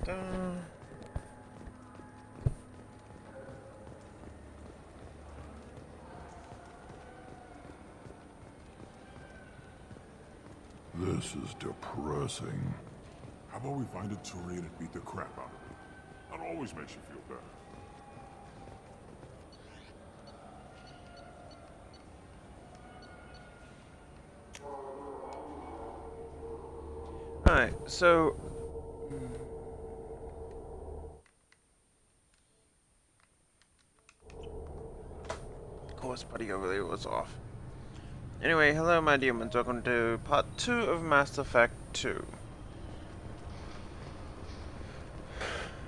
This is depressing. How about we find a Turian and beat the crap out of it? That always makes you feel better. Alright, so... Of course, buddy over there was off. Anyway, hello my demons, welcome to part 2 of Mass Effect 2.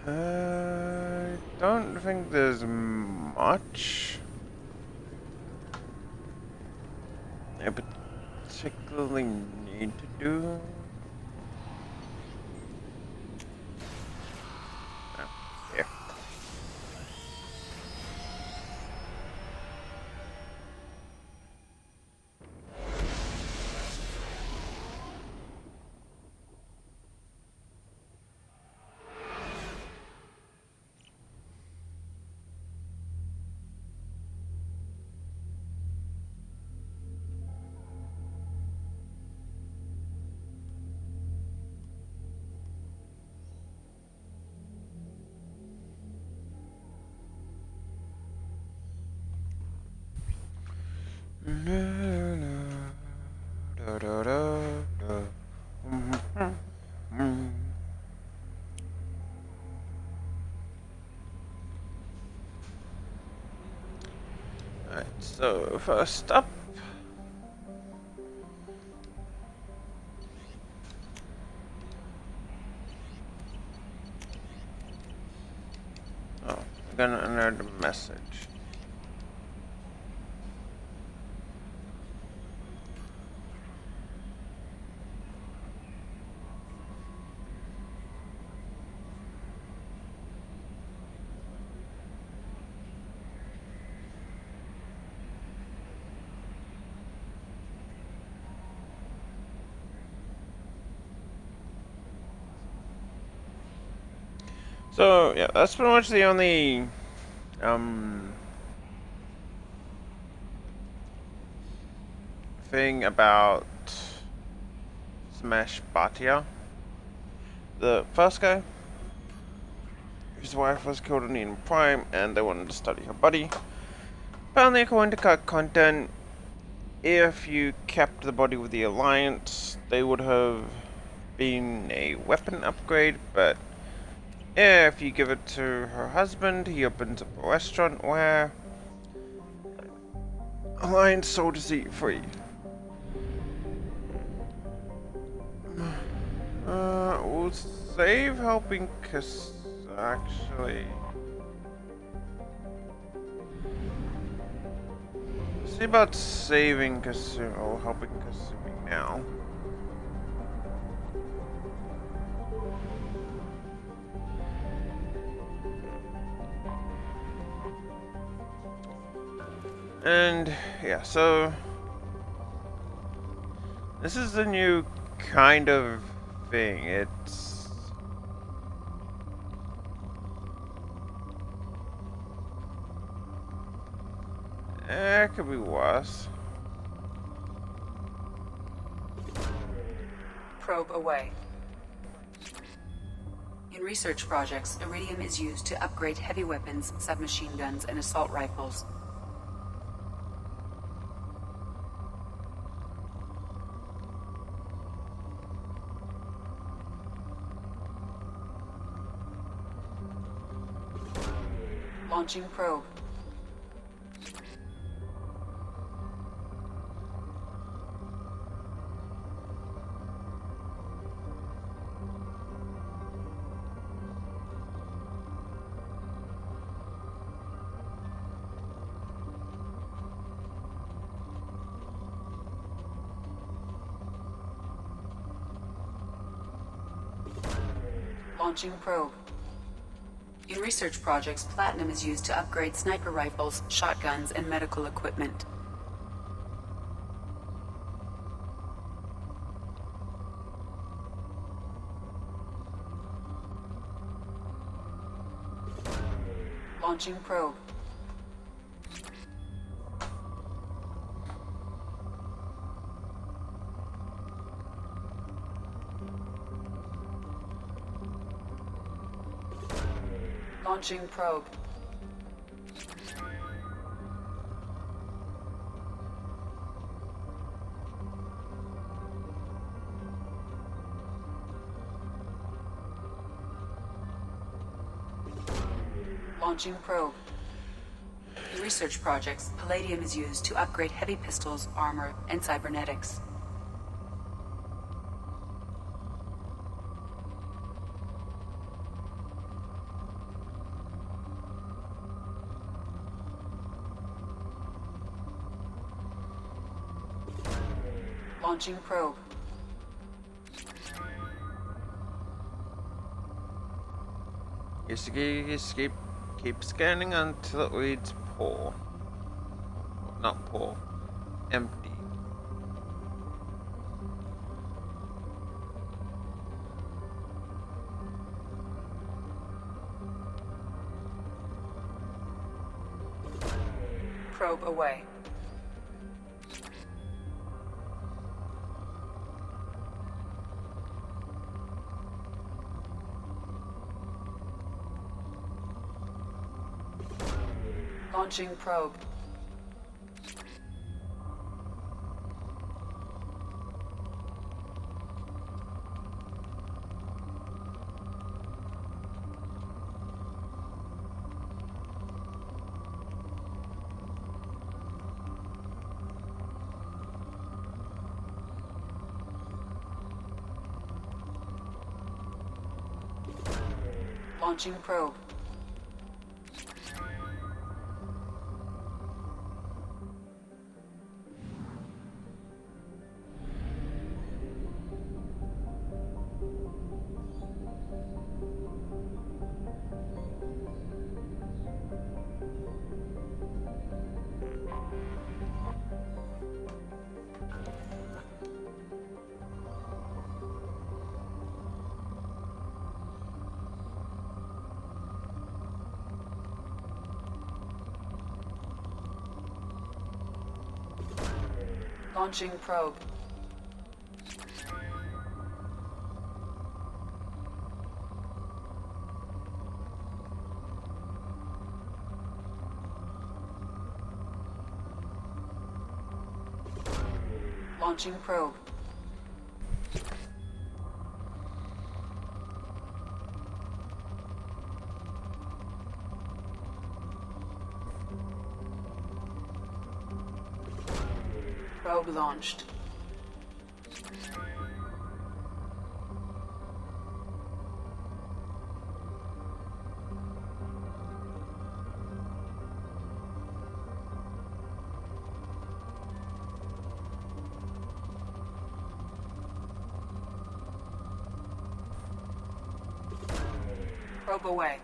I don't think there's much I particularly need to do. Oh, here. Alright, so first up, I'm gonna enter the message. So yeah, that's pretty much the only thing about Smash Batia. The first guy, his wife was killed in Eden Prime, and they wanted to study her body. Apparently, according to cut content, if you kept the body with the Alliance, they would have been a weapon upgrade, but if you give it to her husband, he opens up a restaurant where Alliance soldiers eat free. We'll save helping actually. See about saving Kasumi, or helping Kasumi now. And yeah, so this is the new kind of thing. It could be worse. Probe away. In research projects, Iridium is used to upgrade heavy weapons, submachine guns, and assault rifles. Launching probe. Launching probe. In research projects, platinum is used to upgrade sniper rifles, shotguns, and medical equipment. Launching probe. Launching probe. Launching probe. In research projects, palladium is used to upgrade heavy pistols, armor, and cybernetics. Launching probe. Keep scanning until it reads poor. Not poor. Empty. Probe away. Launching probe. Launching probe. Launching probe. Launching probe. Probe launched. Probe away.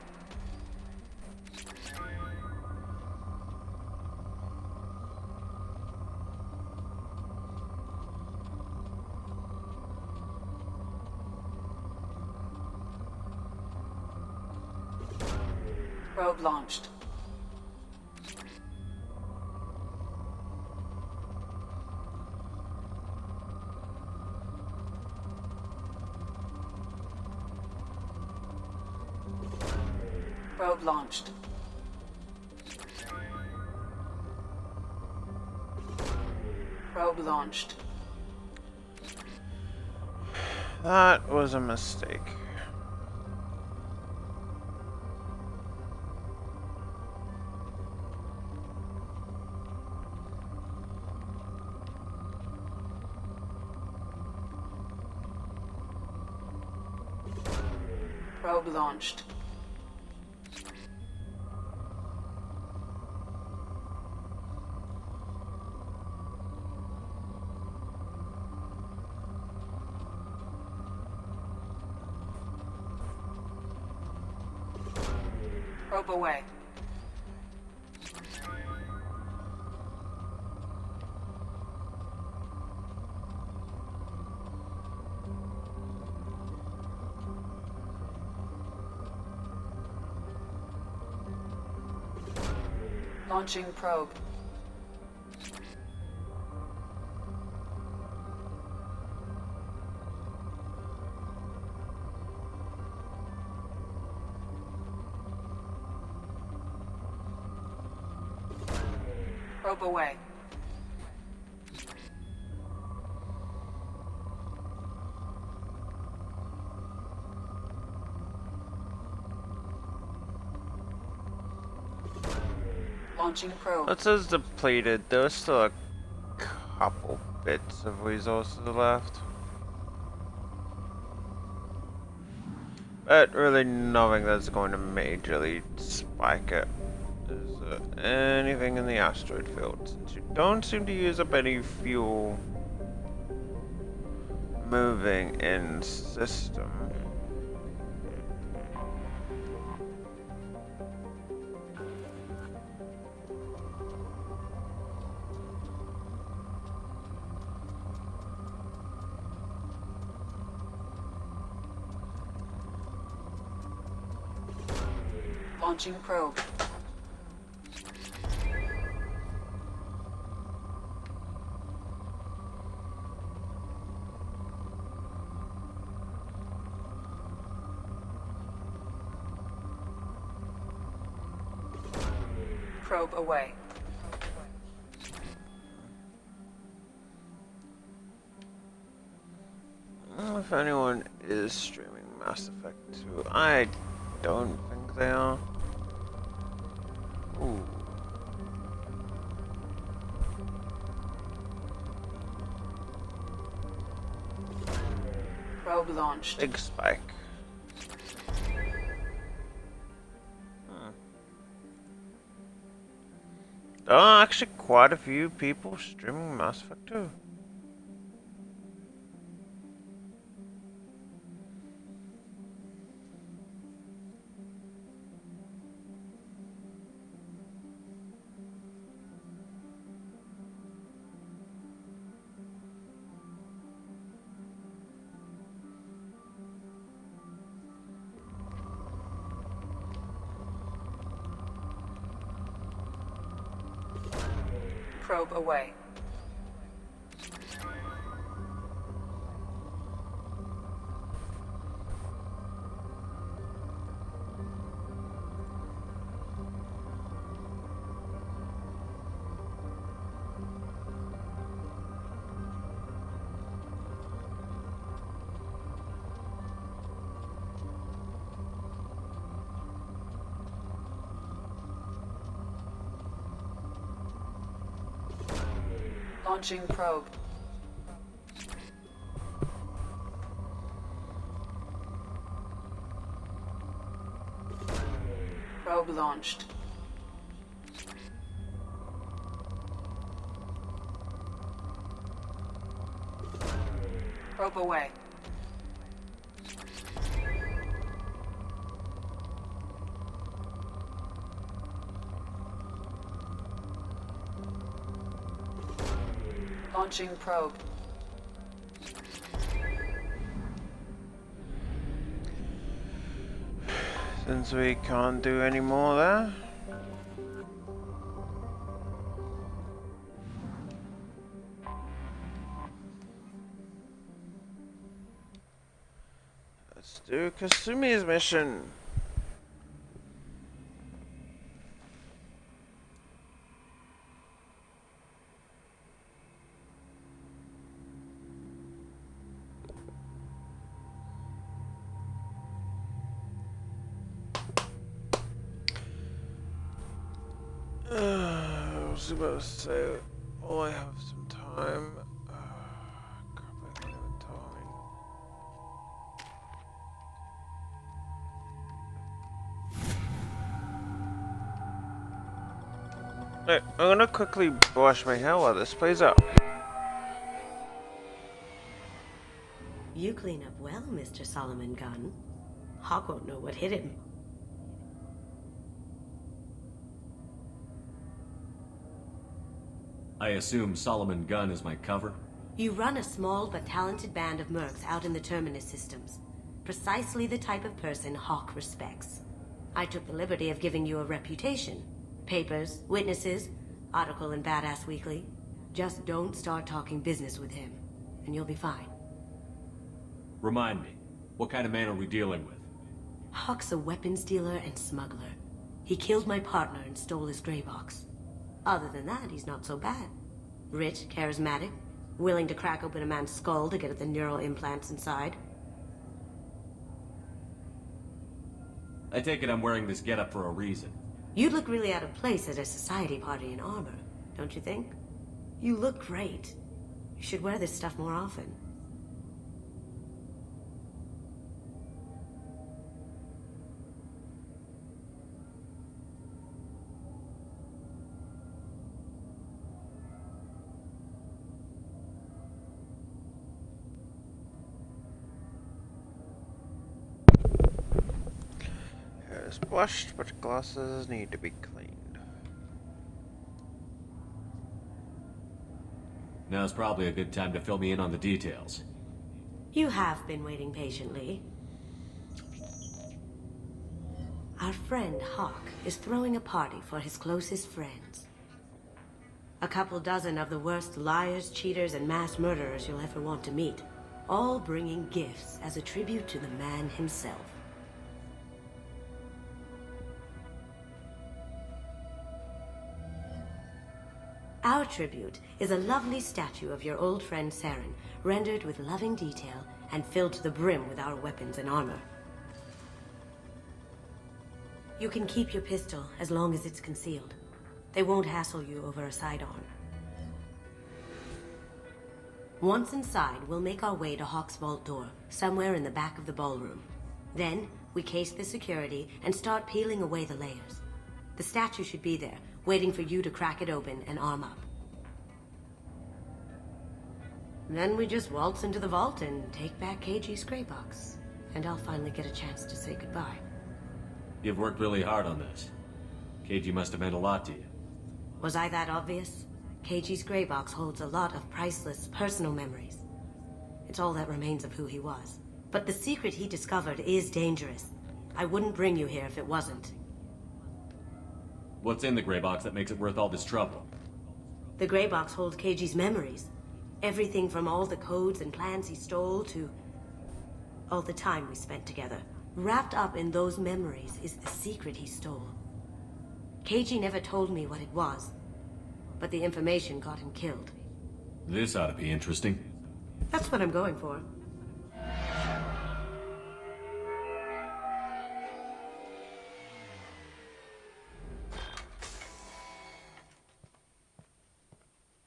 Probe launched. Probe launched. Probe launched. That was a mistake. Probe launched. Probe away. Launching probe. Probe away. Launching probe. That says depleted. There's still a couple bits of resources left. But really nothing that's going to majorly spike it. Is there anything in the asteroid field? Since you don't seem to use up any fuel moving in system. Launching probe. Probe away. If anyone is streaming Mass Effect 2, I don't think they are. Ooh. Probe launched. Big spike. There are actually quite a few people streaming Mass Effect 2. Probe away. Launching probe. Probe launched. Probe away. Launching probe. Since we can't do any more there. Let's do Kasumi's mission. I was about to say, oh, I have some time. Crap, I can't even tell me. Right, I'm gonna quickly wash my hair while this plays out. You clean up well, Mr. Solomon Gunn. Hawk won't know what hit him. I assume Solomon Gunn is my cover? You run a small but talented band of mercs out in the Terminus systems. Precisely the type of person Hawk respects. I took the liberty of giving you a reputation. Papers, witnesses, article in Badass Weekly. Just don't start talking business with him, and you'll be fine. Remind me, what kind of man are we dealing with? Hawk's a weapons dealer and smuggler. He killed my partner and stole his gray box. Other than that, he's not so bad. Rich, charismatic, willing to crack open a man's skull to get at the neural implants inside. I take it I'm wearing this getup for a reason. You'd look really out of place at a society party in armor, don't you think? You look great. You should wear this stuff more often. Hair is brushed, but glasses need to be cleaned. Now's probably a good time to fill me in on the details. You have been waiting patiently. Our friend Hawk is throwing a party for his closest friends. A couple dozen of the worst liars, cheaters, and mass murderers you'll ever want to meet. All bringing gifts as a tribute to the man himself. Our tribute is a lovely statue of your old friend Saren, rendered with loving detail and filled to the brim with our weapons and armor. You can keep your pistol as long as it's concealed. They won't hassle you over a sidearm. Once inside, we'll make our way to Hawk's vault door, somewhere in the back of the ballroom. Then, we case the security and start peeling away the layers. The statue should be there, waiting for you to crack it open and arm up. Then we just waltz into the vault and take back KG's gray box. And I'll finally get a chance to say goodbye. You've worked really hard on this. KG must have meant a lot to you. Was I that obvious? KG's gray box holds a lot of priceless personal memories. It's all that remains of who he was. But the secret he discovered is dangerous. I wouldn't bring you here if it wasn't. What's in the gray box that makes it worth all this trouble? The gray box holds KG's memories. Everything from all the codes and plans he stole to all the time we spent together. Wrapped up in those memories is the secret he stole. KG never told me what it was, but the information got him killed. This ought to be interesting. That's what I'm going for.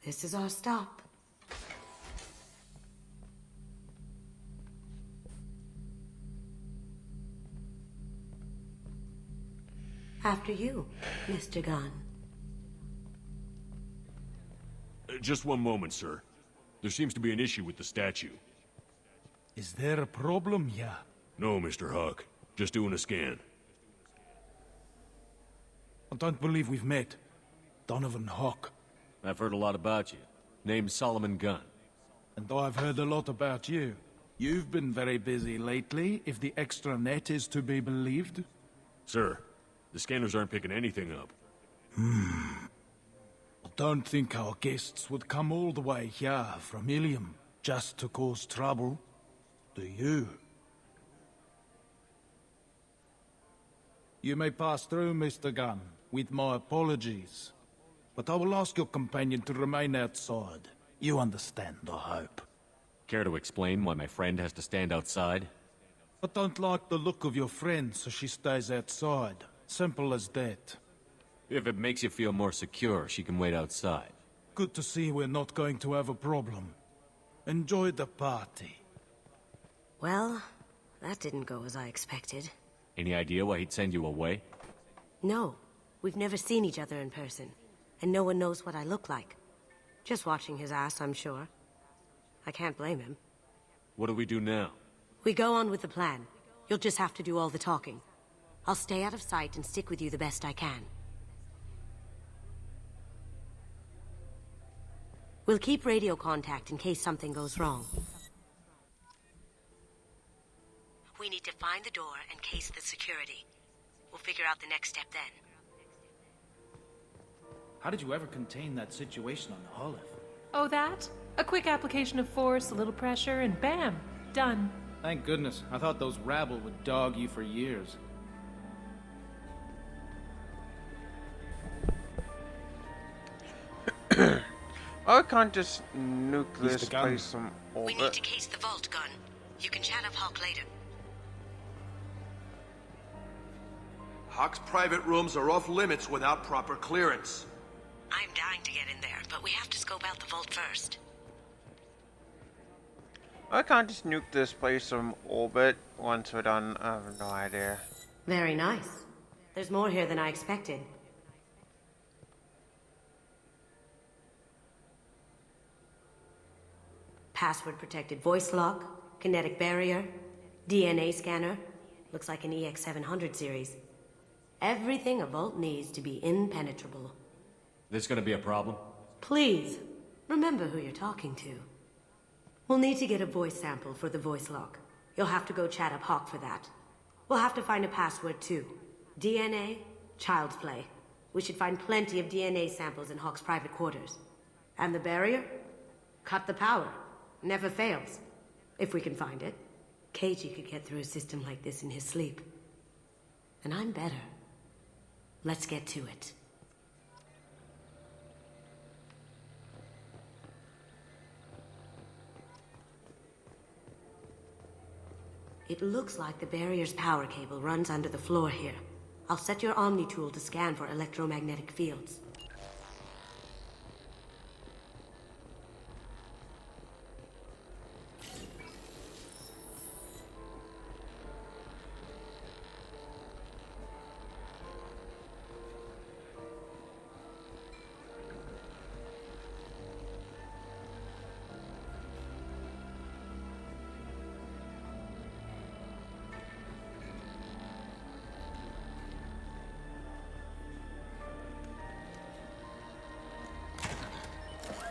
This is our stop. After you, Mr. Gunn. Just one moment, sir. There seems to be an issue with the statue. Is there a problem here? No, Mr. Hawk. Just doing a scan. I don't believe we've met. Donovan Hawk. I've heard a lot about you. Name's Solomon Gunn. And I've heard a lot about you. You've been very busy lately, if the extra net is to be believed. Sir, the scanners aren't picking anything up. I don't think our guests would come all the way here from Ilium just to cause trouble. Do you? You may pass through, Mr. Gunn, with my apologies. But I will ask your companion to remain outside. You understand, I hope. Care to explain why my friend has to stand outside? I don't like the look of your friend, so she stays outside. Simple as that. If it makes you feel more secure, she can wait outside. Good to see we're not going to have a problem. Enjoy the party. Well, that didn't go as I expected. Any idea why he'd send you away? No, we've never seen each other in person, and no one knows what I look like. Just watching his ass, I'm sure. I can't blame him. What do we do now? We go on with the plan. You'll just have to do all the talking. I'll stay out of sight and stick with you the best I can. We'll keep radio contact in case something goes wrong. We need to find the door and case the security. We'll figure out the next step then. How did you ever contain that situation on the Hollow? Oh, that? A quick application of force, a little pressure, and bam! Done. Thank goodness. I thought those rabble would dog you for years. I can't just nuke this Mr. Gunn. place from We need orbit. to case the vault, Gun. You can chat up Hawk later. Hawk's private rooms are off limits without proper clearance. I'm dying to get in there, but we have to scope out the vault first. I can't just nuke this place from orbit once we're done. I have no idea. Very nice. There's more here than I expected. Password-protected voice lock, kinetic barrier, DNA scanner. Looks like an EX700 series. Everything a vault needs to be impenetrable. This gonna be a problem? Please, remember who you're talking to. We'll need to get a voice sample for the voice lock. You'll have to go chat up Hawk for that. We'll have to find a password too. DNA, child's play. We should find plenty of DNA samples in Hawk's private quarters. And the barrier? Cut the power. Never fails. If we can find it. KG could get through a system like this in his sleep. And I'm better. Let's get to it. It looks like the barrier's power cable runs under the floor here. I'll set your Omni tool to scan for electromagnetic fields.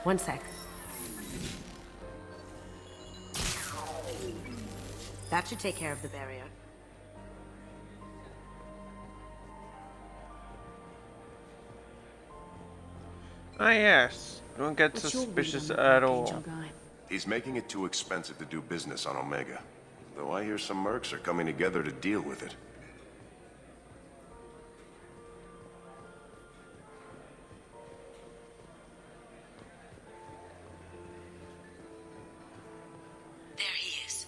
One sec. That should take care of the barrier. Ah yes, don't get suspicious at all. He's making it too expensive to do business on Omega. Though I hear some mercs are coming together to deal with it. There he is.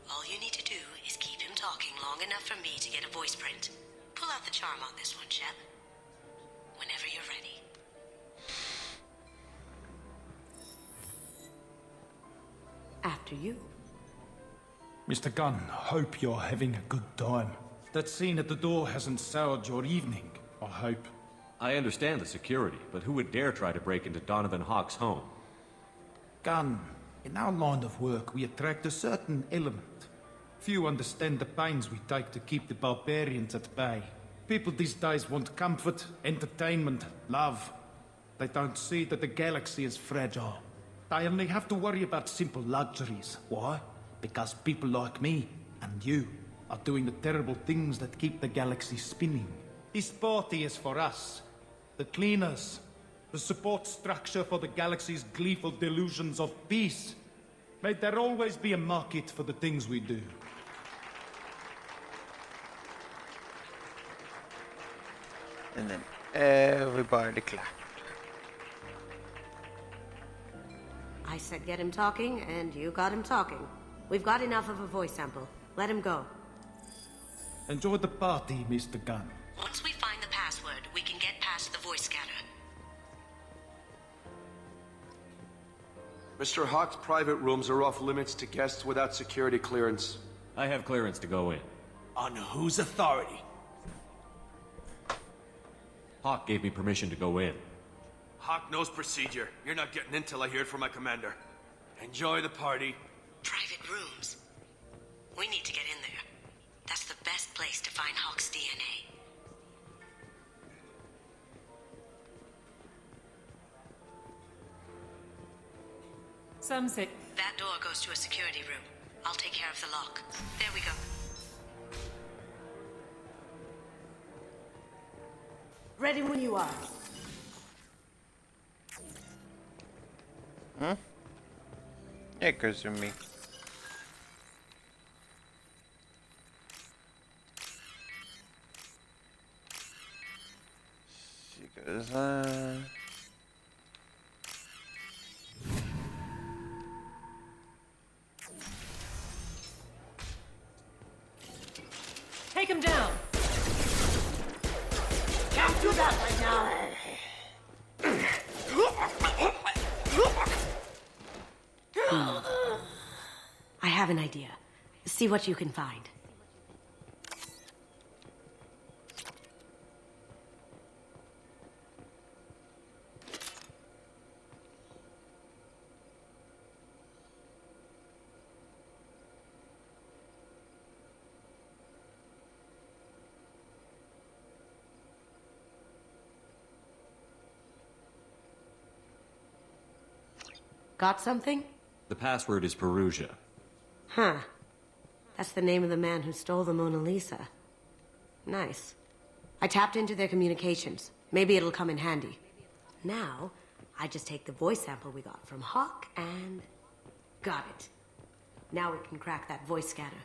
All you need to do is keep him talking long enough for me to get a voice print. Pull out the charm on this one, Shep. Whenever you're ready. After you. Mr. Gunn, hope you're having a good time. That scene at the door hasn't soured your evening, I hope. I understand the security, but who would dare try to break into Donovan Hawk's home? Gunn, in our line of work, we attract a certain element. Few understand the pains we take to keep the barbarians at bay. People these days want comfort, entertainment, love. They don't see that the galaxy is fragile. They only have to worry about simple luxuries. Why? Because people like me and you are doing the terrible things that keep the galaxy spinning. This party is for us, the cleaners, the support structure for the galaxy's gleeful delusions of peace. May there always be a market for the things we do. And then everybody clapped. I said get him talking, and you got him talking. We've got enough of a voice sample. Let him go. Enjoy the party, Mr. Gunn. Once we find the password, we can get past the voice scanner. Mr. Hawk's private rooms are off limits to guests without security clearance. I have clearance to go in. On whose authority? Hawk gave me permission to go in. Hawk knows procedure. You're not getting in till I hear it from my commander. Enjoy the party. Private rooms. We need to get in there. That's the best place to find Hawk's DNA. Some say... That door goes to a security room. I'll take care of the lock. There we go. Ready when you are. Hmm? Yeah, Kazumi. She goes, Take him down. Can't do that right now. I have an idea. See what you can find. Got something? The password is Perugia. Huh. That's the name of the man who stole the Mona Lisa. Nice. I tapped into their communications. Maybe it'll come in handy. Now, I just take the voice sample we got from Hawk and... got it. Now we can crack that voice scanner.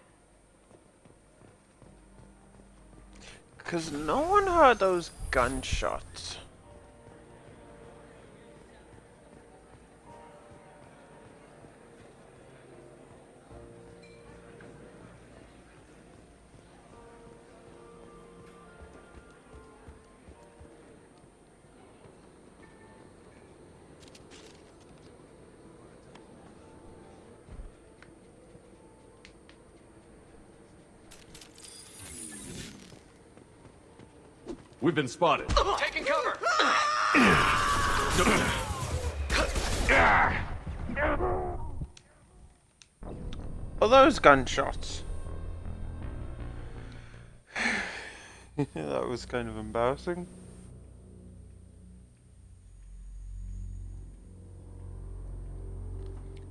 'Cause no one heard those gunshots. We've been spotted. Taking cover! Are those gunshots? That was kind of embarrassing.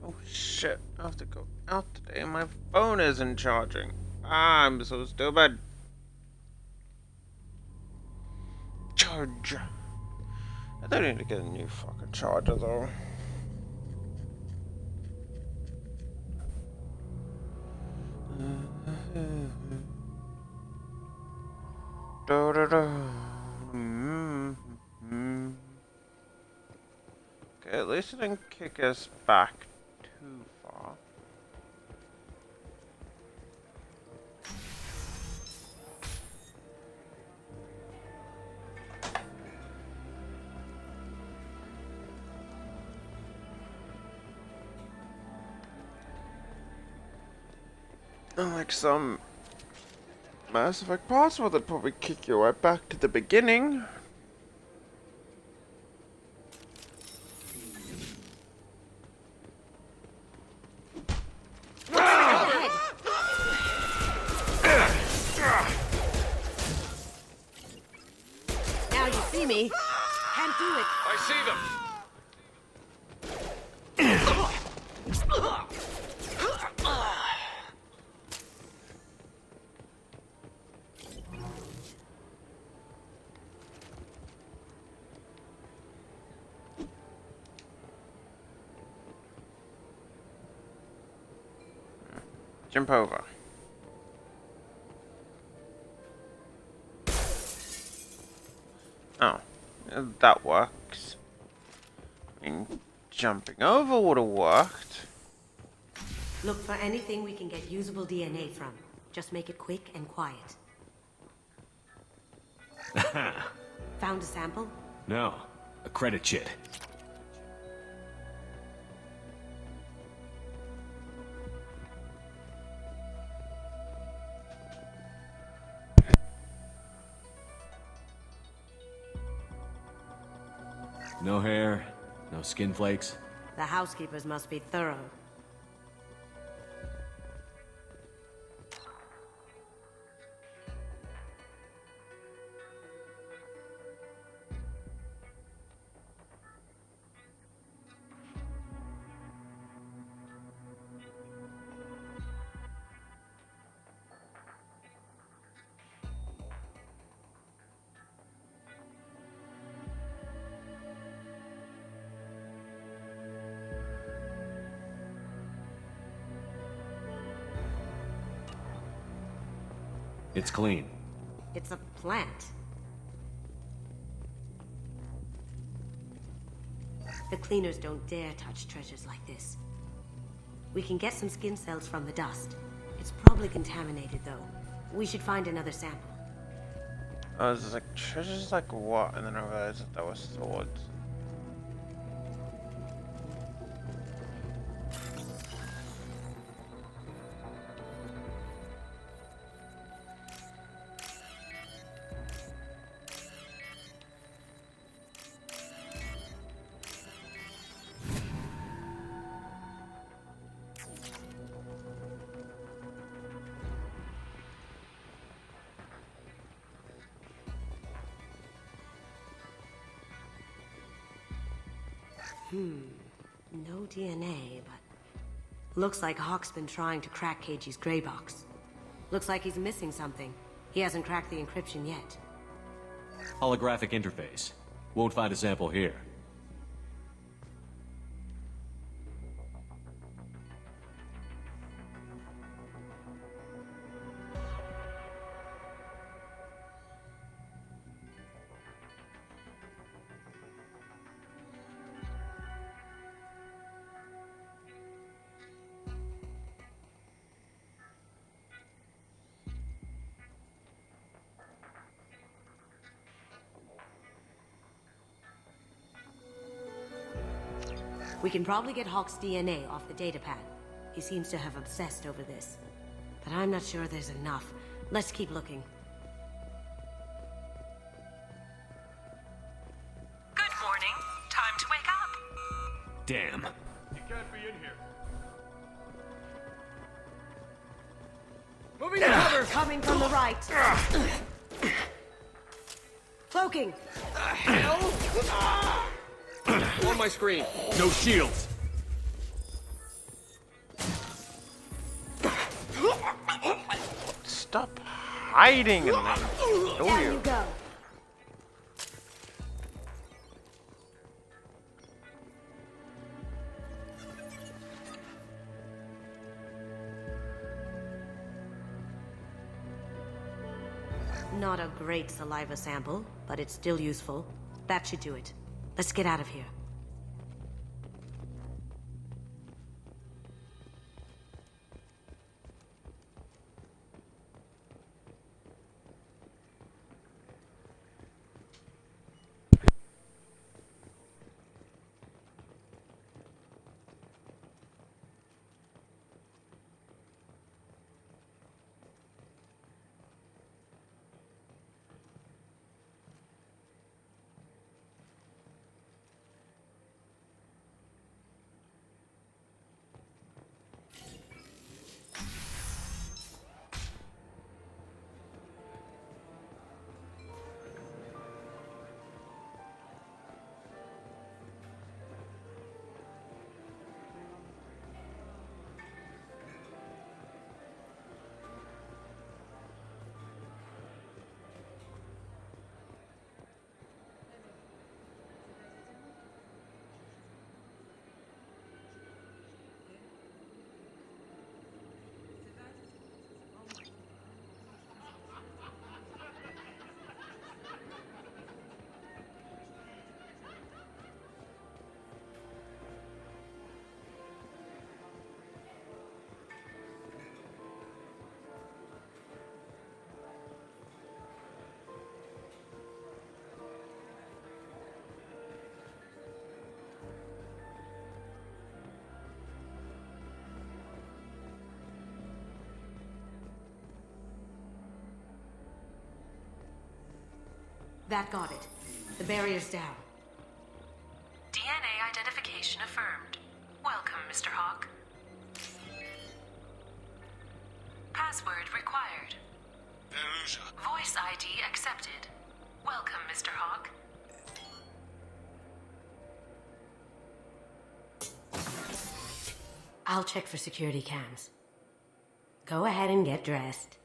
Oh shit, I have to go out today and my phone isn't charging. I'm so stupid. Charge. I don't need to get a new fucking charger though. Da, da, da. Okay, at least it didn't kick us back too far. Unlike some Mass Effect password that'd probably kick you right back to the beginning. Now you see me. Can't do it. I see them! Jump over. Oh, that works. I mean, jumping over would have worked. Look for anything we can get usable DNA from. Just make it quick and quiet. Found a sample? No, a credit chit. No hair, no skin flakes. The housekeepers must be thorough. It's clean. It's a plant. The cleaners don't dare touch treasures like this. We can get some skin cells from the dust. It's probably contaminated, though. We should find another sample. I was like, treasures like what? And then I realized that that was swords. No DNA, but... Looks like Hawk's been trying to crack KG's gray box. Looks like he's missing something. He hasn't cracked the encryption yet. Holographic interface. Won't find a sample here. We can probably get Hawk's DNA off the datapad. He seems to have obsessed over this. But I'm not sure there's enough. Let's keep looking. Good morning. Time to wake up. Damn. You can't be in here. Moving to cover! Coming from the right. Cloaking! On my screen. No shields. Stop hiding in there. Down you go. Not a great saliva sample, but it's still useful. That should do it. Let's get out of here. That got it. The barrier's down. DNA identification affirmed. Welcome, Mr. Hawk. Password required. Voice ID accepted. Welcome, Mr. Hawk. I'll check for security cams. Go ahead and get dressed.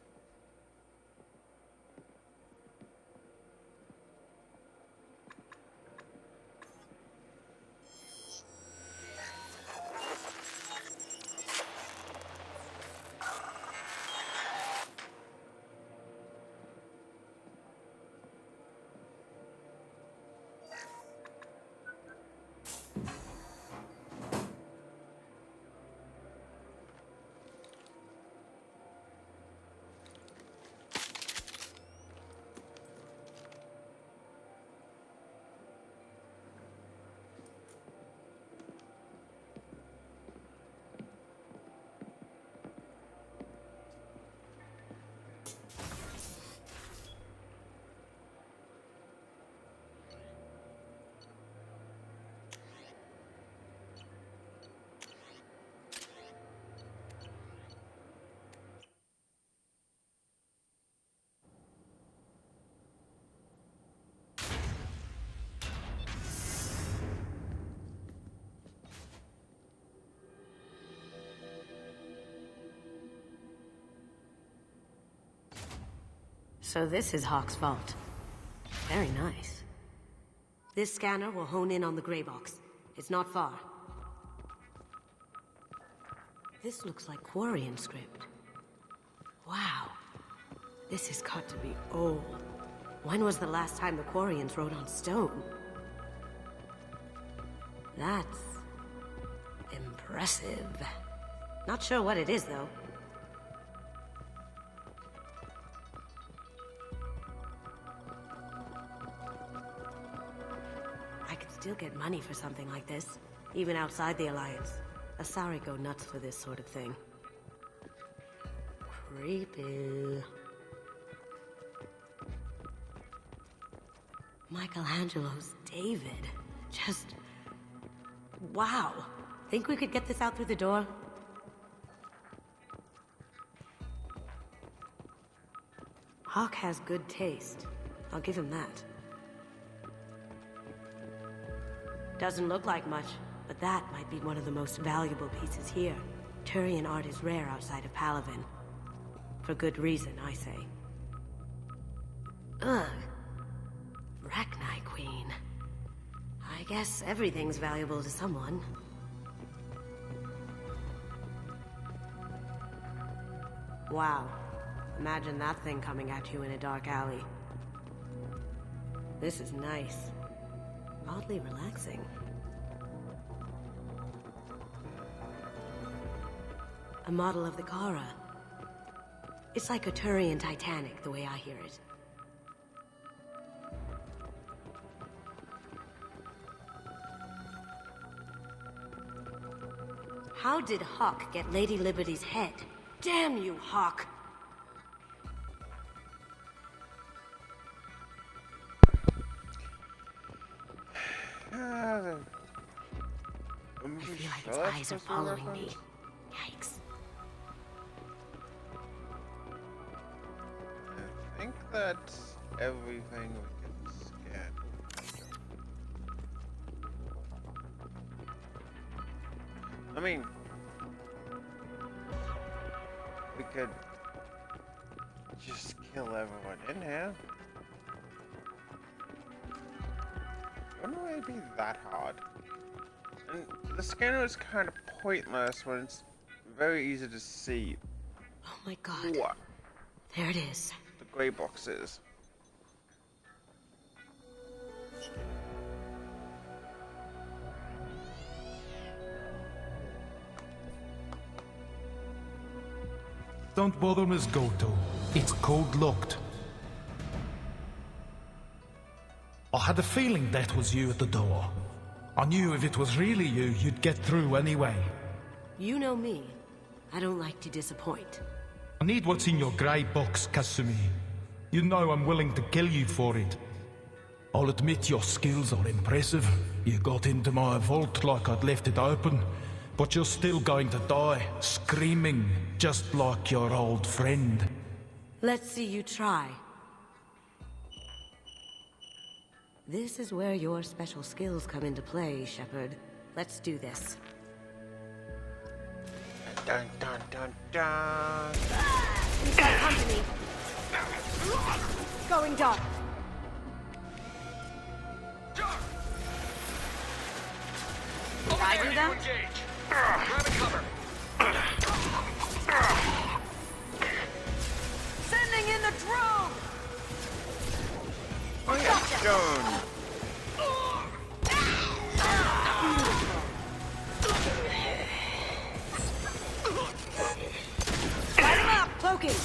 So this is Hawk's vault. Very nice. This scanner will hone in on the gray box. It's not far. This looks like Quarian script. Wow. This has got to be old. When was the last time the Quarians wrote on stone? That's impressive. Not sure what it is, though. I could still get money for something like this, even outside the Alliance. Asari go nuts for this sort of thing. Creepy. Michelangelo's David. Just... wow. Think we could get this out through the door? Hawk has good taste. I'll give him that. Doesn't look like much, but that might be one of the most valuable pieces here. Turian art is rare outside of Palaven. For good reason, I say. Ugh. Rachni Queen. I guess everything's valuable to someone. Wow. Imagine that thing coming at you in a dark alley. This is nice. Oddly relaxing. A model of the Kara. It's like a Turian Titanic, the way I hear it. How did Hawk get Lady Liberty's head? Damn you, Hawk! I feel like his eyes are following me. Yikes. I think that's everything we can scan. I mean, we could just kill everyone in here. Wouldn't really be that hard. And the scanner is kind of pointless when it's very easy to see. Oh my god. What there it is. the grey box is. Don't bother, Miss Goto. It's code locked. I had a feeling that was you at the door. I knew if it was really you, you'd get through anyway. You know me. I don't like to disappoint. I need what's in your grey box, Kasumi. You know I'm willing to kill you for it. I'll admit your skills are impressive. You got into my vault like I'd left it open. But you're still going to die, screaming, just like your old friend. Let's see you try. This is where your special skills come into play, Shepard. Let's do this. Dun dun dun dun. We've got company. Going dark. Did I do that? Grab and cover. Sending in the drone! Oh yeah, Joan. Light him up! Cloaking!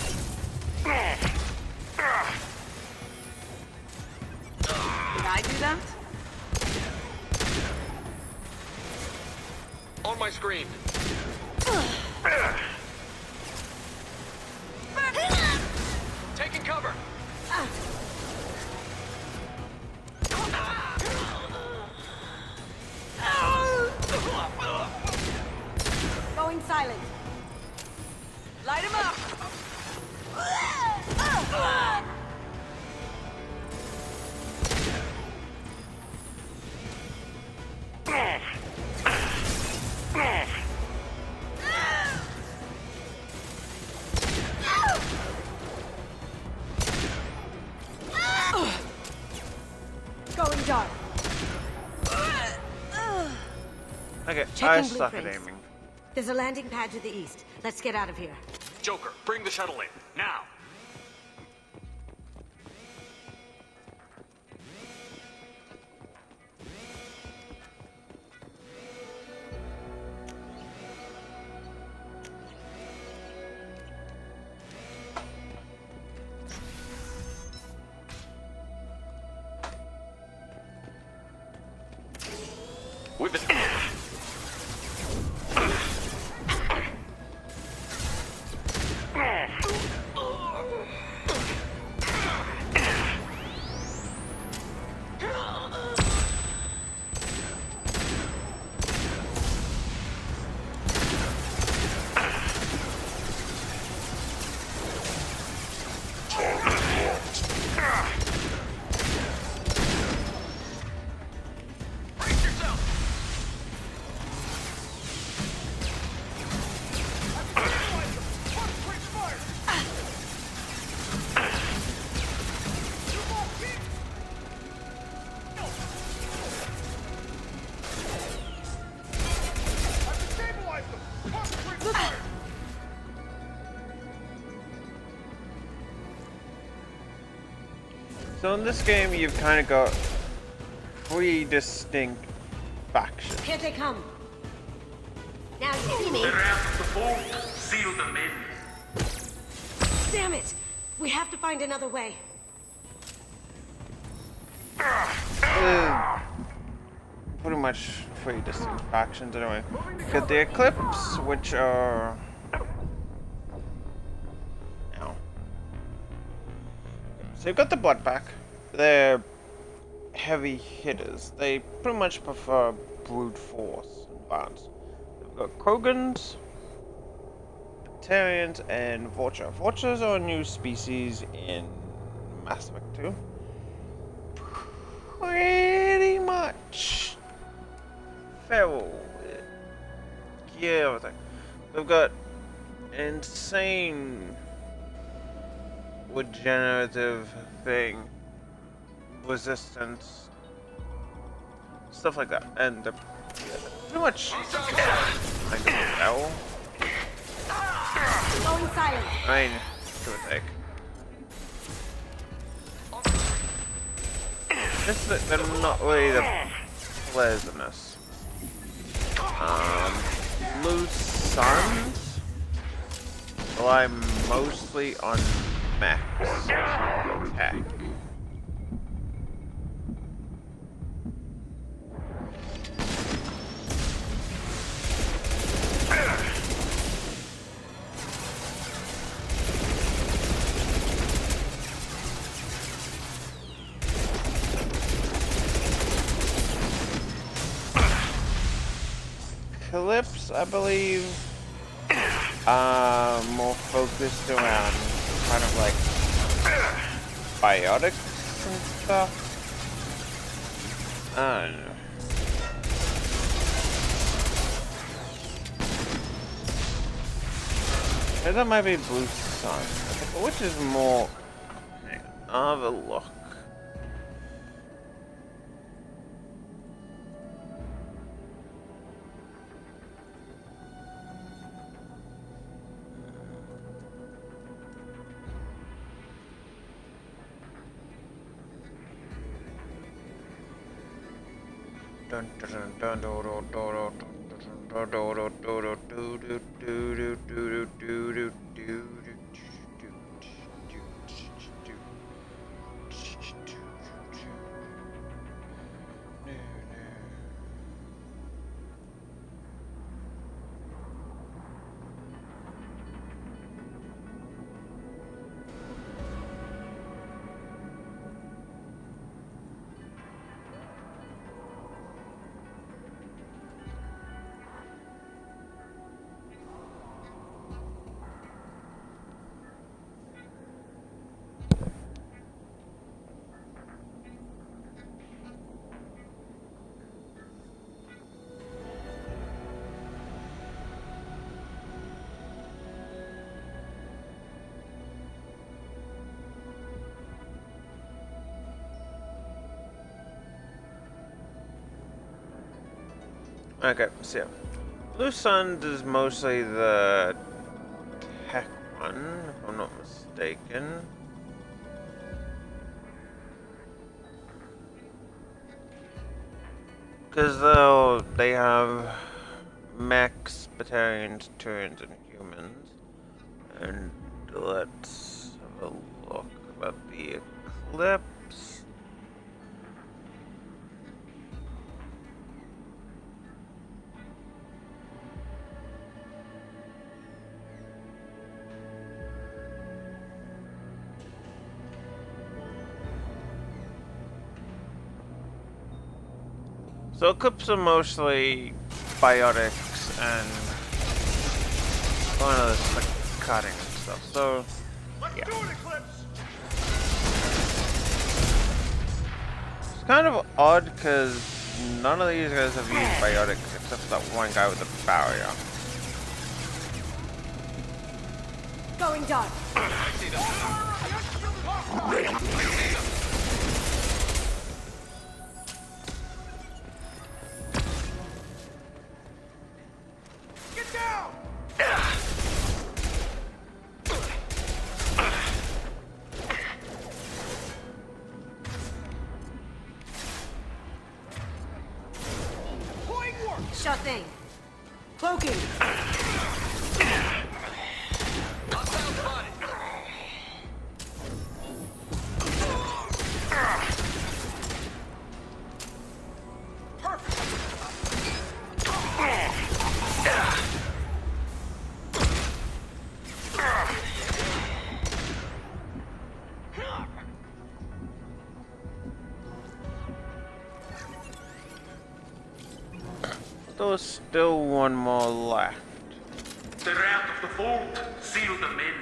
Did I do that? On my screen. Taking cover. Going silent. Light him up! Okay, I Checking suck at blueprints. aiming. There's a landing pad to the east. Let's get out of here. Joker, bring the shuttle in, now! With the... So in this game, you've kind of got 3 distinct factions. Here they come. Now you see me. the bolt! Seal them in! Damn it! We have to find another way. Pretty much 3 distinct factions anyway. Got the Eclipse, which are... Ow. So you've got the Bloodback. They're heavy hitters. They pretty much prefer brute force and violence. We've got Krogans, Batarians, and Vulture. Vultures are a new species in Mass Effect 2. Pretty much feral. Yeah, everything. We've got insane regenerative thing, resistance, stuff like that, and pretty much kind of feral. Going silent. I mean, give or take. Just that they're not really the pleasantness. Blue Suns rely mostly on mechs attack. Eclipse, I believe, more focused around kind of like biotics and stuff. I don't know. That might be Blue Sun, which is more. Hang on, I'll have a look. Dun dun dun dun dun dun dun dun dun Okay, so yeah. Loose Ends is mostly the tech one, if I'm not mistaken. Because they have mechs, Batarians, Turians, and humans. And let's have a look about the Eclipse. So Eclipse are mostly biotics and one of this like cutting and stuff. So yeah. It's kind of odd because none of these guys have used biotics except for that one guy with the barrier. Going dark. Sure thing. Cloaking. There's still one more left. The wrath of the vault seal them in.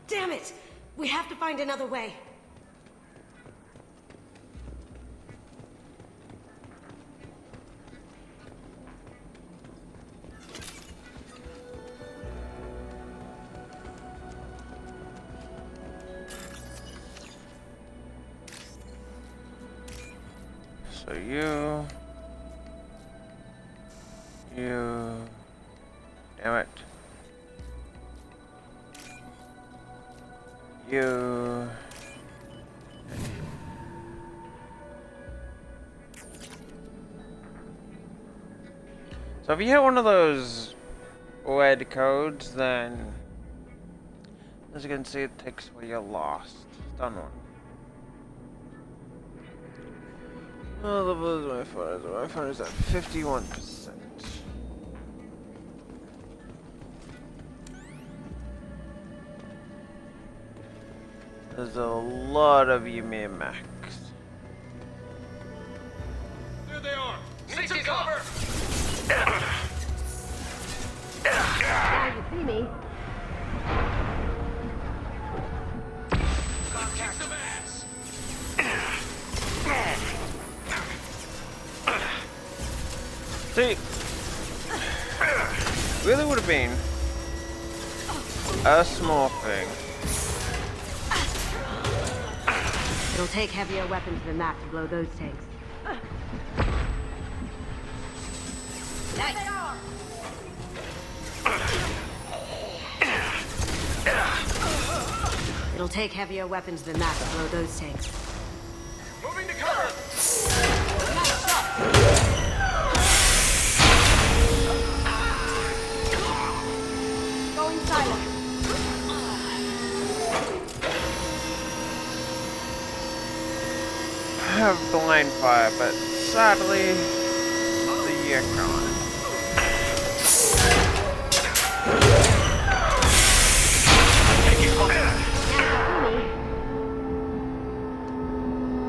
Damn it! We have to find another way. So you, damn it, you, so if you hit one of those red codes, then as you can see, it takes away your lost. Done one. Oh, level is my phone. My phone is at 51%. There's a lot of Ymir mechs. There they are! Take some cover! Now you see me. Kick some ass! See, really would have been a small thing. It'll take heavier weapons than that to blow those tanks. Nice. It'll take heavier weapons than that to blow those tanks. Moving to cover! Going silent. I have blind fire, but sadly, the Yukon.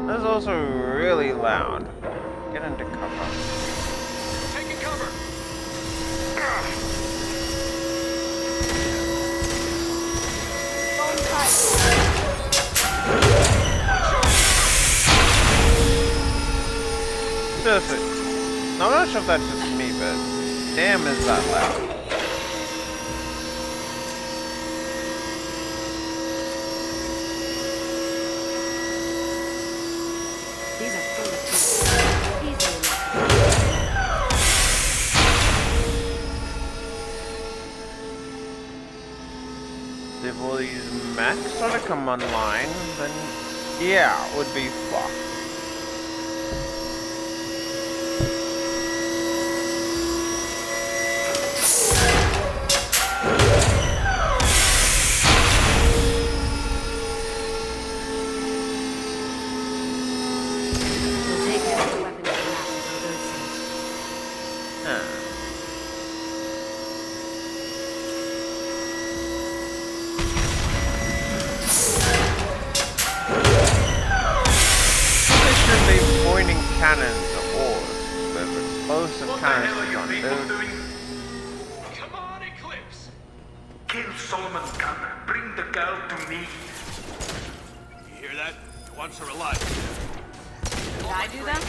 That's also really loud. Get into cover. Taking cover! Going silent. Seriously. I'm not sure if that's just me, but damn is that loud. These are full of people. Easily enough. if all these mechs sort of come online, then yeah, it would be fucked. We'll take extra weapons for that to go those things. They should be pointing cannons at wars with explosive cannons on, dude. Come on, Eclipse! Kill Solomon Gunn. Bring the girl to me. You hear that? He wants her alive. Did I do that?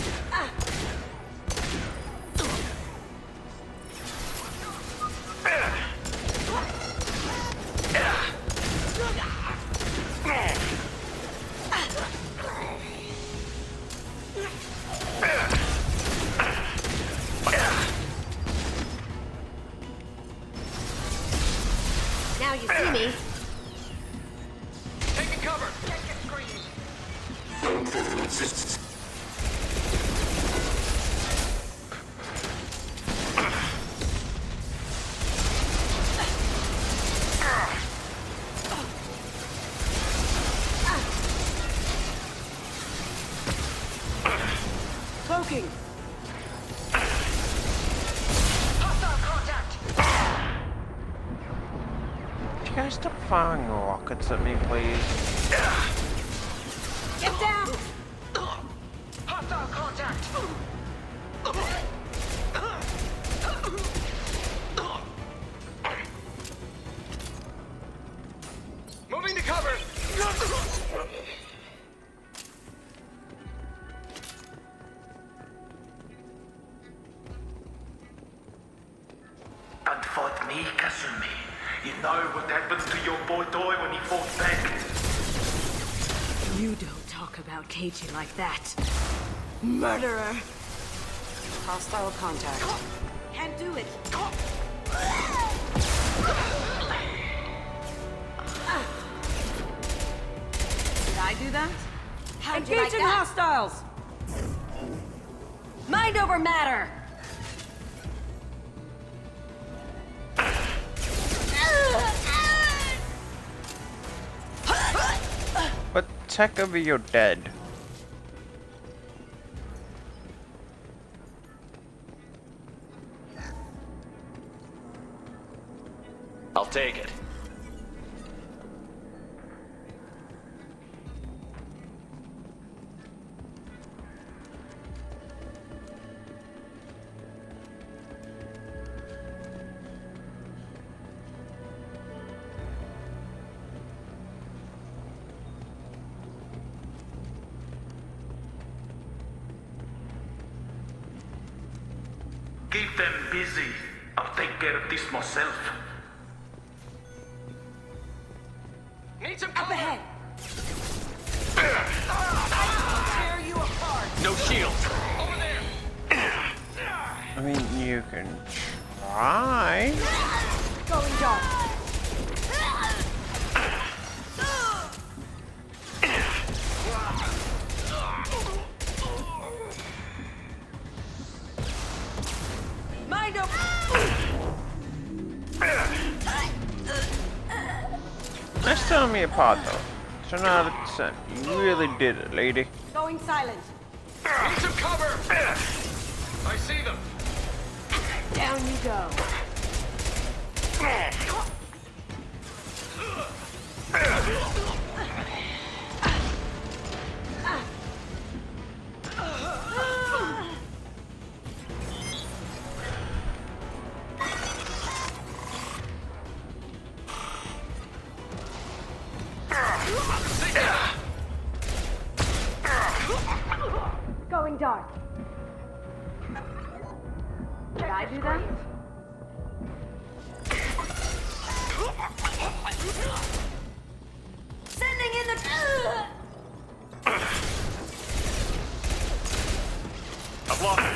Now you see me. Taking cover! Cloaking. You guys stop firing rockets at me, please. Get down! Hostile contact! Moving to cover! And fought me, Kasumi. You know what happened to your boy Toy when he fought back? You don't talk about Keiji like that. Murderer! Hostile contact. Can't do it. Did I do that? How'd you like that? Hostiles! Mind over matter! But tech over, you're dead. I'll take it. Keep them busy. I'll take care of this myself. Need some Up cover! ahead! Tear you apart! No shield! Over there! I mean, you can try. Going dark! Mind over... Nice tearing me apart, though. 10 out of 10. You really did it, lady. Going silent. Need some cover! I see them! Down you go. Going dark. Did I do that? Sending in the... I've lost it.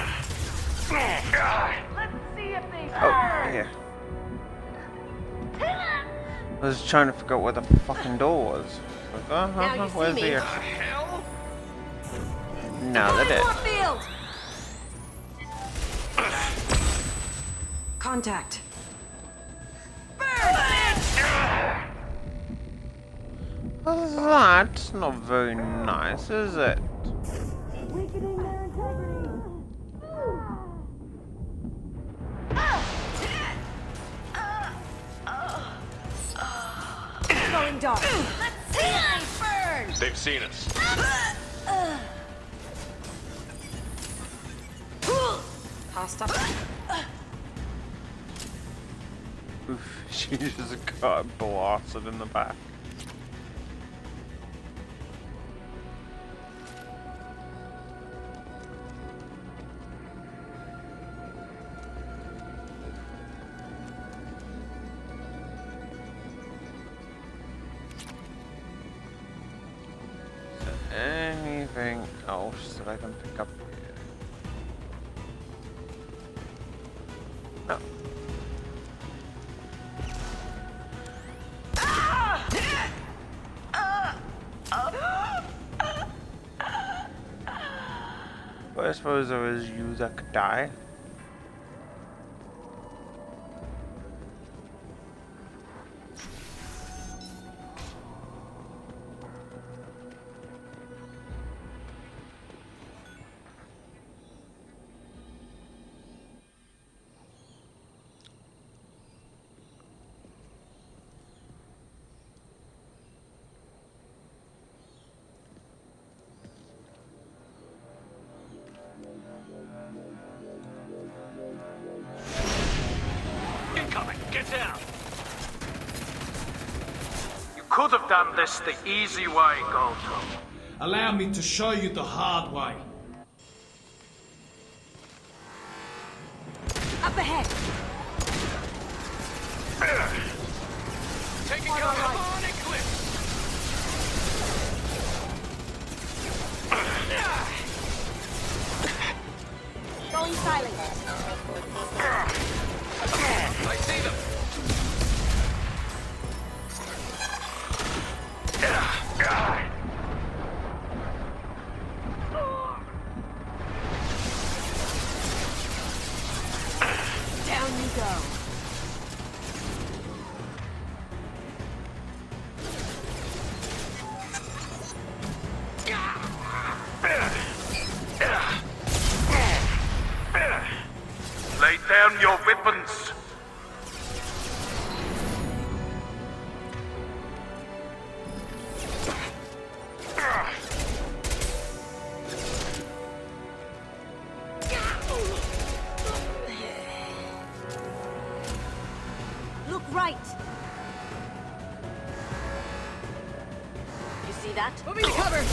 Let's see if they Oh, yeah. I was trying to figure out where the fucking door was. Like, Now you where's see me. the Now that it. Field. Contact. That's not very nice, is it? Weakening their integrity. Going dark. Let's see it burn. They've seen us. Hostile. Oof, she just got blasted in the back. Anything else that I can pick up here? No. But I suppose there was you that could die. Incoming! Get down! You could have done this the easy way, Goldblum. Allow me to show you the hard way. Up ahead. Taking cover! Come on, Eclipse! Going silent. I see them! Down you go. Lay down your weapons. Look right. You see that? Moving to cover.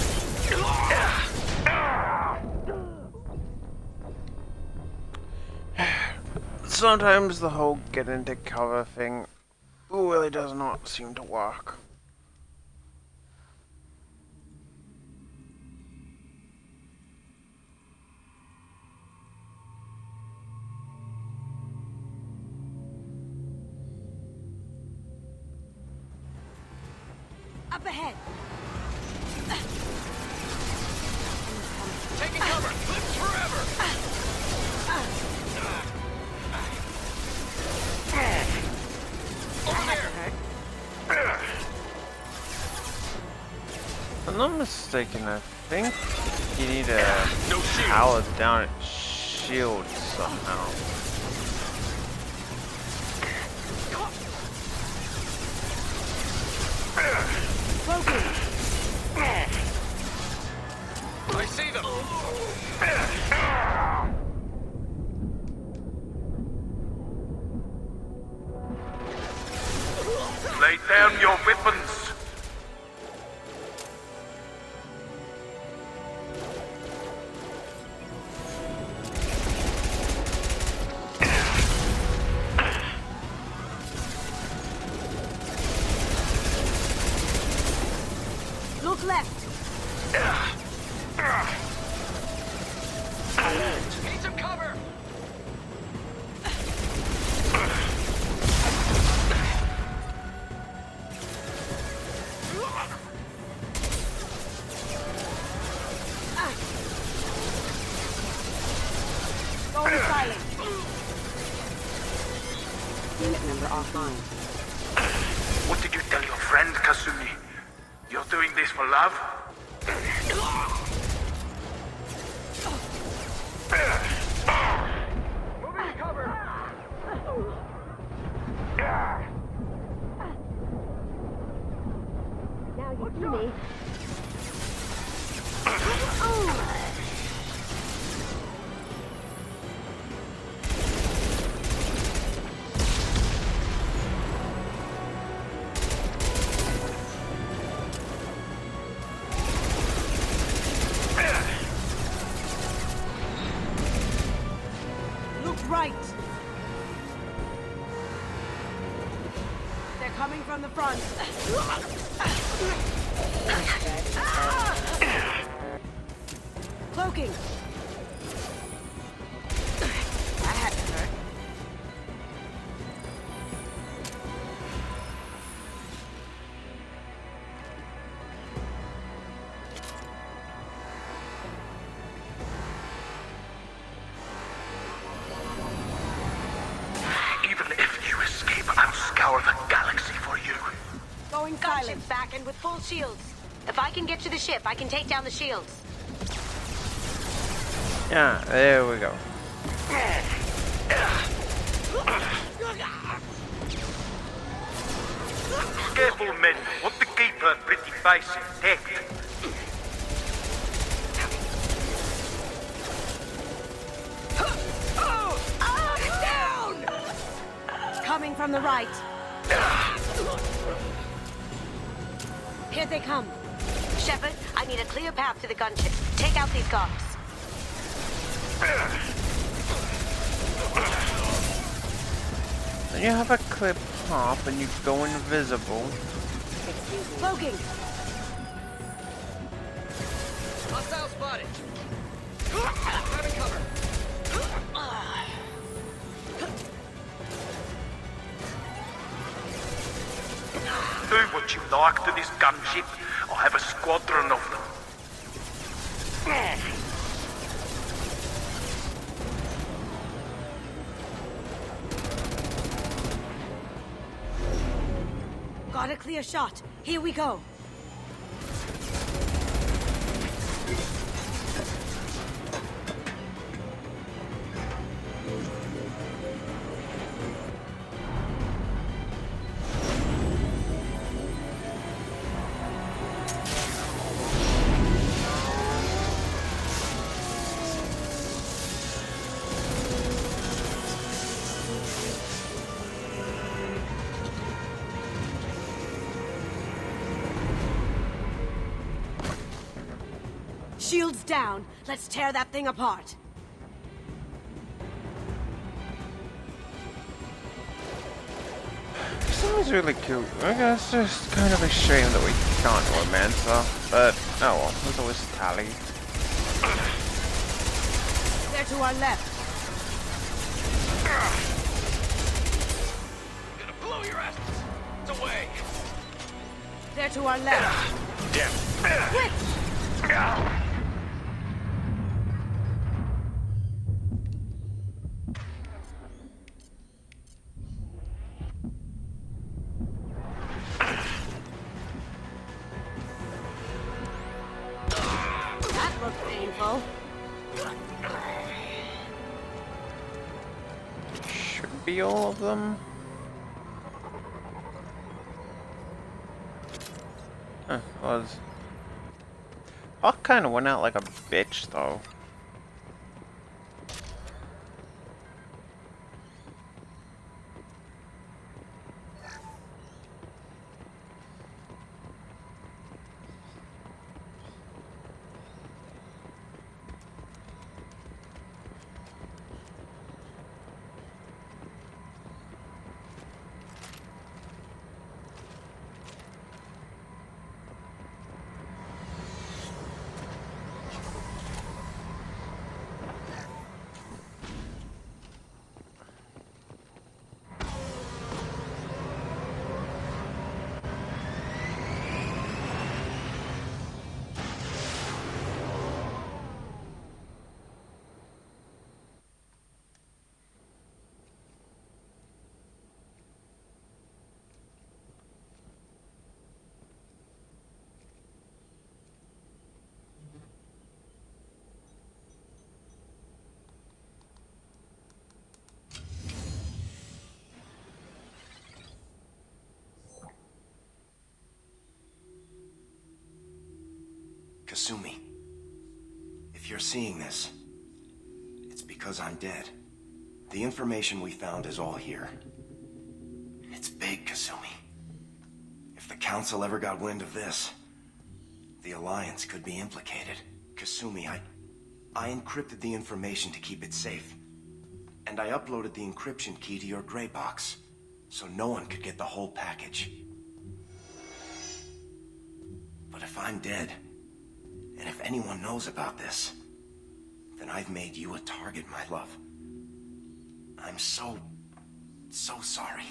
Sometimes the whole get into cover thing really does not seem to work. Up ahead. Taking cover! Clips forever! Over there! If I'm not mistaken, I think you need to No shield. power down its shield somehow. I see them! Lay down your weapons. Look left. Need some cover! Unit member offline. What did you tell your friend, Kasumi? You're doing this for love? Moving cover! Now you see me. Look right. They're coming from the front. Cloaking. That had to hurt. Even if you escape, I'll scour the galaxy for you. Going Gunship's silent. back and with full shields. If I can get to the ship, I can take down the shields. Yeah, there we go. Careful, men. Want to keep her pretty face intact. Coming from the right. Here they come. Shepard, I need a clear path to the gunship. Take out these guards. Then you have a clip pop and you go invisible. Cloaking. Hostile spotted. Having cover. Do what you like to this gunship. I'll have a squadron of them. Got a clear shot. Here we go. Shields down. Let's tear that thing apart. This one's really cute. I guess it's just kind of a shame that we can't romance her. But, oh well, there's always Tali. They're to our left. Gonna blow your asses. It's away. They're to our left. Damn. Quick! That looked painful. Should be all of them. Was. Hawk kind of went out like a bitch, though. Kasumi, if you're seeing this, it's because I'm dead. The information we found is all here. It's big, Kasumi. If the Council ever got wind of this, the Alliance could be implicated. Kasumi, I encrypted the information to keep it safe. And I uploaded the encryption key to your gray box, so no one could get the whole package. But if I'm dead, and if anyone knows about this, then I've made you a target, my love. I'm so sorry.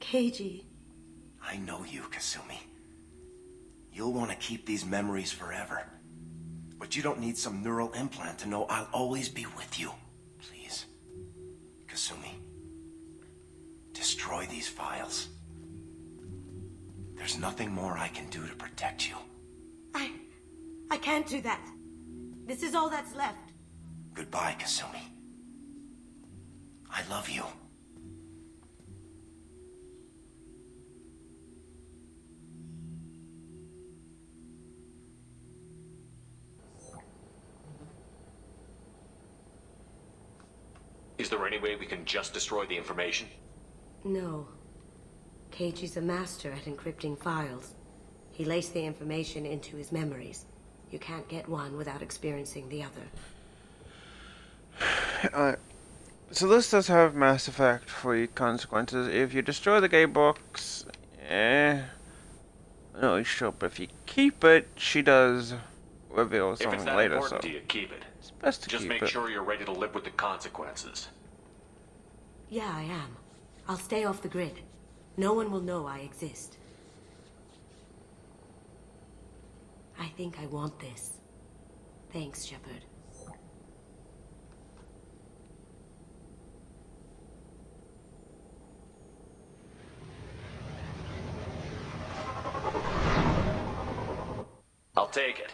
Keiji. I know you, Kasumi. You'll want to keep these memories forever. But you don't need some neural implant to know I'll always be with you. Please, Kasumi, destroy these files. There's nothing more I can do to protect you. I can't do that. This is all that's left. Goodbye, Kasumi. I love you. Is there any way we can just destroy the information? No. Keiji's a master at encrypting files. He laced the information into his memories. You can't get one without experiencing the other. So this does have Mass Effect for you consequences. If you destroy the gay box, I'm not really sure, but if you keep it, she does reveal If it's something that later, important so to you, keep it. it's best to Just keep make it. sure you're ready to live with the consequences. Yeah, I am. I'll stay off the grid. No one will know I exist. I think I want this. Thanks, Shepard. I'll take it.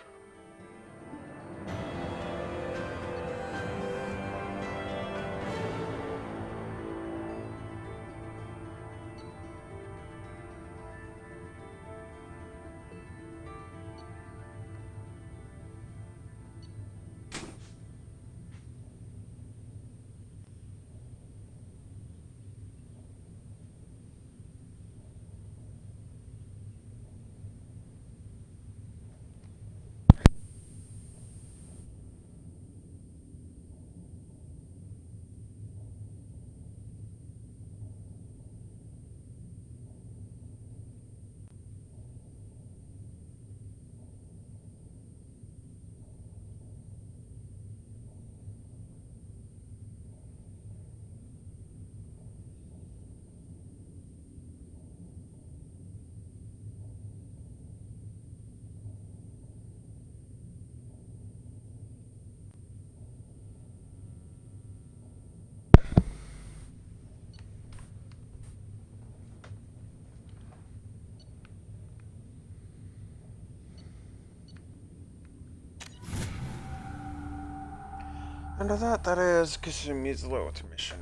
And I thought that is Kasumi's loyalty mission.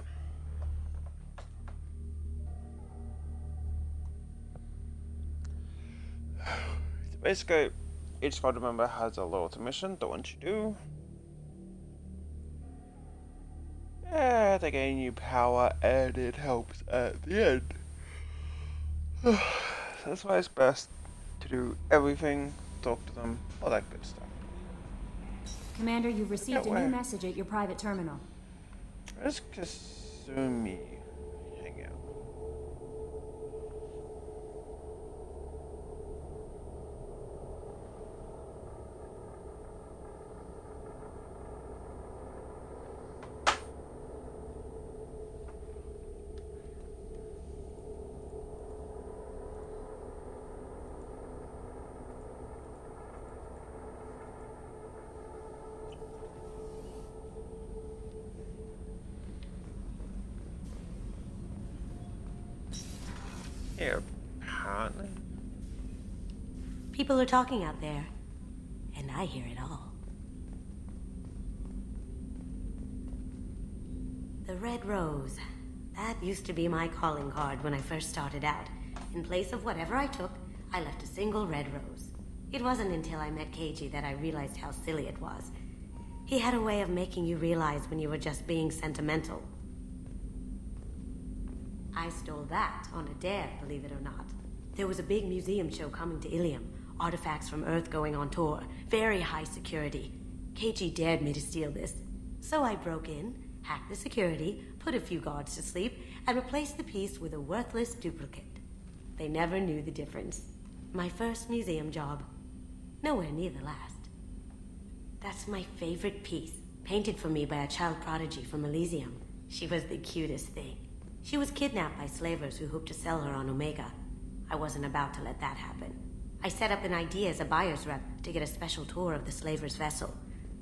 Basically, each squad member has a loyalty mission, the ones you do. Yeah, they gain you power and it helps at the end. That's why it's best to do everything, talk to them, all that good stuff. Commander, you've received a new message at your private terminal. Where's Kasumi hang out? Here, apparently. People are talking out there, and I hear it all. The Red Rose. That used to be my calling card when I first started out. In place of whatever I took, I left a single red rose. It wasn't until I met Keiji that I realized how silly it was. He had a way of making you realize when you were just being sentimental. I stole that on a dare, believe it or not. There was a big museum show coming to Ilium. Artifacts from Earth going on tour. Very high security. Keiji dared me to steal this. So I broke in, hacked the security, put a few guards to sleep, and replaced the piece with a worthless duplicate. They never knew the difference. My first museum job. Nowhere near the last. That's my favorite piece, painted for me by a child prodigy from Elysium. She was the cutest thing. She was kidnapped by slavers who hoped to sell her on Omega. I wasn't about to let that happen. I set up an idea as a buyer's rep to get a special tour of the slaver's vessel.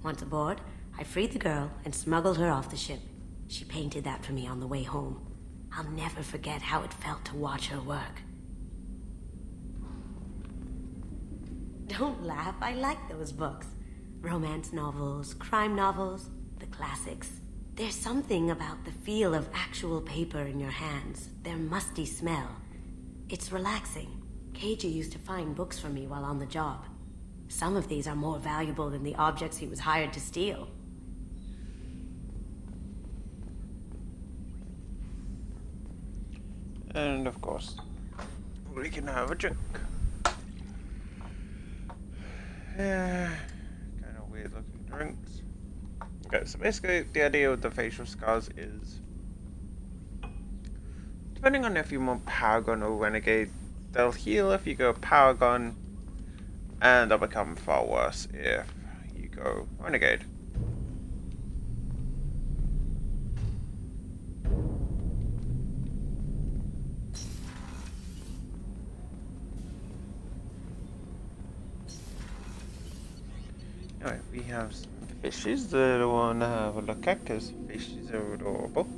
Once aboard, I freed the girl and smuggled her off the ship. She painted that for me on the way home. I'll never forget how it felt to watch her work. Don't laugh, I like those books. Romance novels, crime novels, the classics. There's something about the feel of actual paper in your hands, their musty smell. It's relaxing. Keiji used to find books for me while on the job. Some of these are more valuable than the objects he was hired to steal. And of course, we can have a drink. Kind of weird looking drinks. Okay, so basically the idea with the facial scars is, depending on if you want Paragon or Renegade, they'll heal if you go Paragon, and they'll become far worse if you go Renegade. Alright, we have some fishes that I want to have a look at, because fishes are adorable.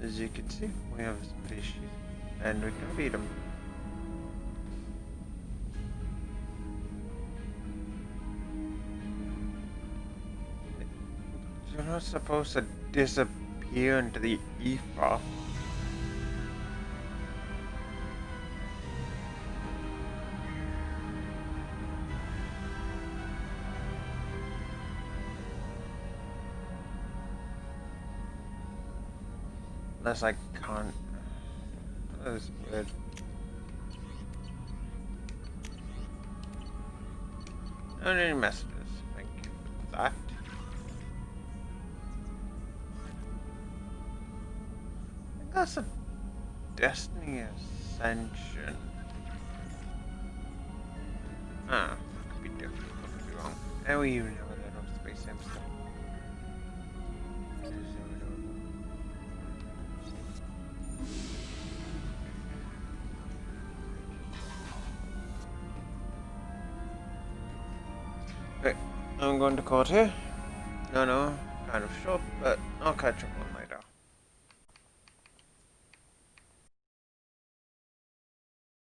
As you can see, we have some fishes, and we can feed them. You're not supposed to disappear into the ether. Unless I can't. That is weird. Not any messages. Thank you for that. That's a Destiny Ascension. Ah, could be different. Could be wrong. And we even know that on Space Sim stuff. Okay, I'm going to cut here. No, kind of short, but I'll catch up on that.